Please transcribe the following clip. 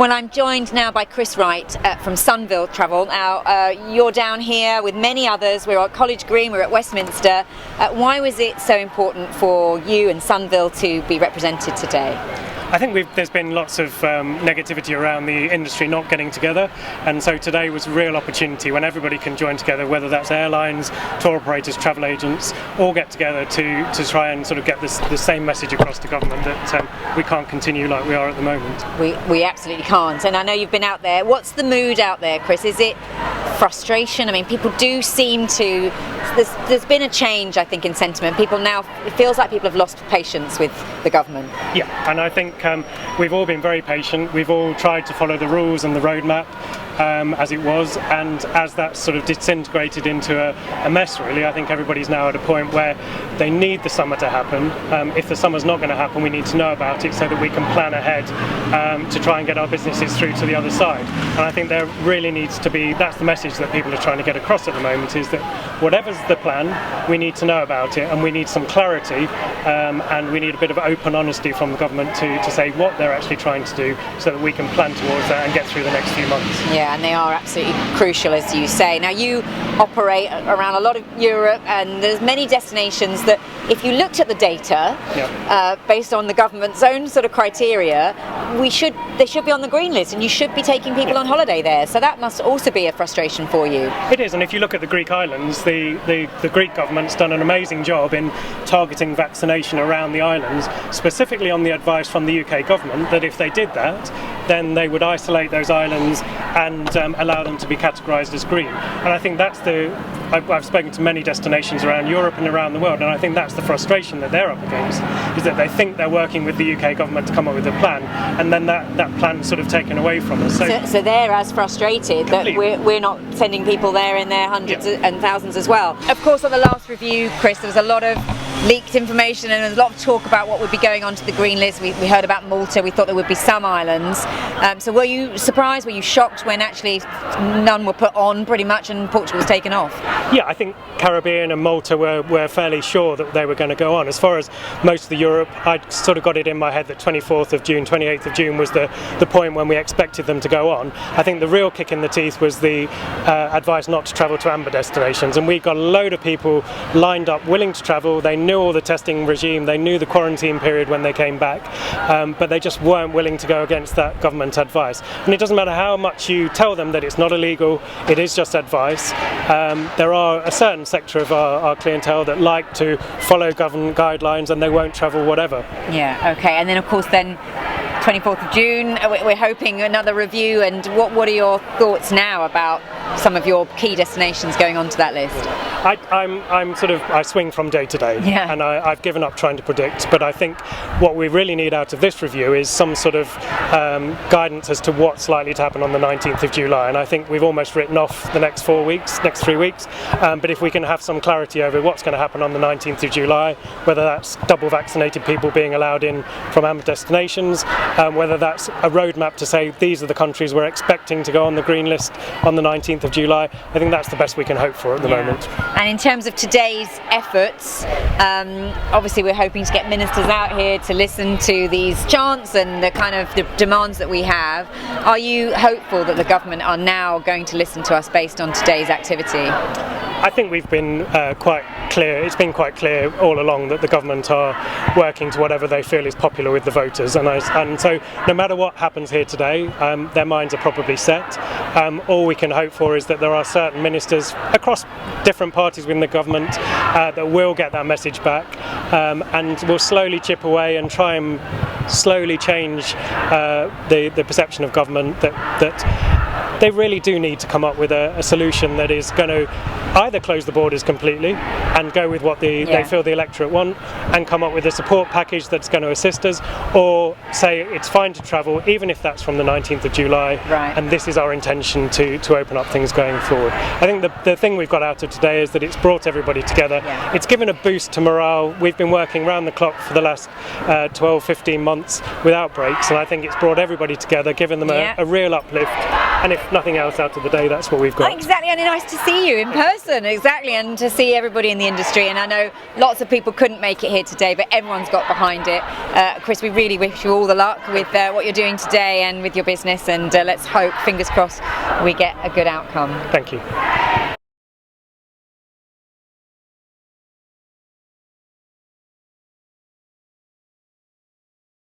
Well, I'm joined now by Chris Wright from Sunvil Travel. Now, you're down here with many others. We're at College Green, we're at Westminster. Why was it so important for you and Sunvil to be represented today? I think there's been lots of negativity around the industry not getting together, and so today was a real opportunity when everybody can join together, whether that's airlines, tour operators, travel agents, all get together to try and sort of get the same message across to government that we can't continue like we are at the moment. We absolutely can't, and I know you've been out there. What's the mood out there, Chris? Is it frustration? I mean, people do seem to... There's been a change, I think, in sentiment. People now, it feels like people have lost patience with the government. Yeah, and I think we've all been very patient. We've all tried to follow the rules and the roadmap as it was, and as that sort of disintegrated into a mess, really, I think everybody's now at a point where they need the summer to happen. If the summer's not going to happen, we need to know about it so that we can plan ahead to try and get our businesses through to the other side. And I think there really needs to be, that's the message that people are trying to get across at the moment, is that whatever's the plan, we need to know about it, and we need some clarity, and we need a bit of open honesty from the government to say what they're actually trying to do so that we can plan towards that and get through the next few months. Yeah, and they are absolutely crucial, as you say. Now, you operate around a lot of Europe, and there's many destinations that, if you looked at the data, based on the government's own sort of criteria, they should be on the green list, and you should be taking people on holiday there. So that must also be a frustration for you. It is, and if you look at the Greek islands, the Greek government's done an amazing job in targeting vaccination around the islands, specifically on the advice from the UK government that if they did that, then they would isolate those islands and allow them to be categorised as green. And I think that's I've spoken to many destinations around Europe and around the world, and I think that's the frustration that they're up against, is that they think they're working with the UK government to come up with a plan, and then that plan's sort of taken away from us. So they're as frustrated that we're not sending people there in their hundreds and thousands as well. Of course, on the last review, Chris, there was a lot of leaked information and there was a lot of talk about what would be going onto the green list. We heard about Malta. We thought there would be some islands. So were you surprised? Were you shocked when actually none were put on pretty much and Portugal was taken off? Yeah, I think Caribbean and Malta were fairly sure that they were going to go on. As far as most of the Europe, I'd sort of got it in my head that 24th of June, 28th of June was the point when we expected them to go on. I think the real kick in the teeth was the advice not to travel to amber destinations, and we got a load of people lined up willing to travel. They knew all the testing regime, they knew the quarantine period when they came back, but they just weren't willing to go against that government advice. And it doesn't matter how much you tell them that it's not illegal, it is just advice. There are a certain sector of our clientele that like to follow government guidelines and they won't travel whatever. Yeah, okay, and then of course 24th of June, we're hoping another review, and what are your thoughts now about some of your key destinations going onto that list? I swing from day to day, and I've given up trying to predict, but I think what we really need out of this review is some sort of guidance as to what's likely to happen on the 19th of July, and I think we've almost written off the next 3 weeks, but if we can have some clarity over what's going to happen on the 19th of July, whether that's double vaccinated people being allowed in from amber destinations, whether that's a roadmap to say these are the countries we're expecting to go on the green list on the 19th of July, I think that's the best we can hope for at the moment. And in terms of today's efforts, obviously we're hoping to get ministers out here to listen to these chants and the kind of the demands that we have. Are you hopeful that the government are now going to listen to us based on today's activity? I think we've been quite clear, it's been quite clear all along that the government are working to whatever they feel is popular with the voters, and so no matter what happens here today, their minds are probably set. All we can hope for is that there are certain ministers across different parties within the government that will get that message back, and will slowly chip away and try and slowly change the perception of government that they really do need to come up with a solution that is going to either close the borders completely and go with what they feel the electorate want and come up with a support package that's going to assist us, or say it's fine to travel even if that's from the 19th of July, and this is our intention to open up things going forward. I think the thing we've got out of today is that it's brought everybody together. It's given a boost to morale. We've been working round the clock for the last 12-15 months without breaks, and I think it's brought everybody together, given them a real uplift. And if nothing else out of the day, that's what we've got. Exactly, and nice to see you in person, exactly, and to see everybody in the industry. And I know lots of people couldn't make it here today, but everyone's got behind it. Chris, we really wish you all the luck with what you're doing today and with your business, and let's hope, fingers crossed, we get a good outcome. Thank you.